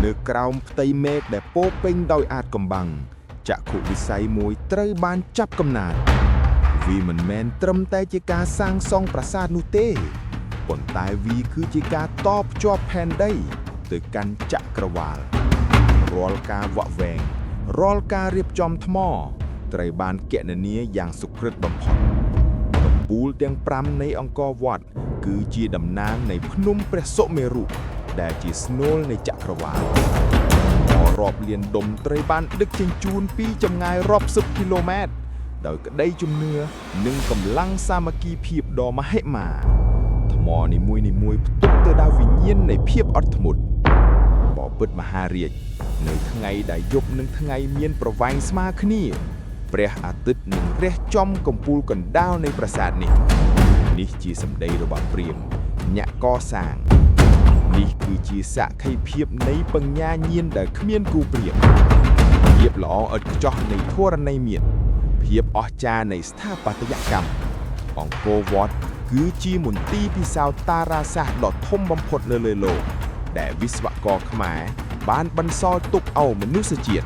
នៅក្រោមផ្ទៃមេឃដែលពោពេញដោយអាថ៌កំបាំងចក្ខុវិស័យមួយត្រូវបានចាប់កំណើតវាមិនមែនត្រឹមតែជាការសាងសង់ប្រាសាទនោះទេប៉ុន្តែវាគឺជាការតភ្ជាប់ផែនដីទៅកាន់ចក្រវាឡរាល់ការវាក់វែងរាល់ការរៀបចំថ្មត្រូវបានគណនាយ៉ាងសុក្រិតបំផុតកំពូលទាំង5នៃអង្គរវត្តគឺជាតំណាងនៃភ្នំព្រះសុមេរុដែលជាស្នូលនៃចក្រវាឡរាប់លានដុំត្រូវបានដឹកជញ្ជូនពីចម្ងាយរាប់សិបគីឡូម៉ែត្រដោយក្តីជំនឿនិងកម្លាំងសាមគ្គីភាពដ៏មហិមាថ្មនីមួយៗផ្ទុកទៅដោយវិញ្ញាណនៃភាពអត់ធ្មត់បបិទ្ធមហារាជនៅថ្ងៃដែលយប់និងថ្ងៃមានប្រវែងស្មើគ្នាព្រះអាទិត្យនឹងរះចំកំពូលកណ្ដាលនៃប្រាសាទនេះជាសម្ដីរបស់ព្រាហ្មណ៍ញាក់កសាងនេះគឺជាសក្ខីភាពនៃបញ្ញាញាណដែលគ្មានគូប្រៀបភាពល្អឥតខ្ចោះនៃធរណីមាត្រភាពអស្ចារ្យនៃស្ថាបត្យកម្មអង្គរវត្តគឺជាមន្ទីរពិសោធន៍តារាសាស្ត្រដ៏ធំបំផុតនៅលើโลกដែលវិស្វករខ្មែរបានបន្សល់ទុកឲ្យមនុស្សជាតិ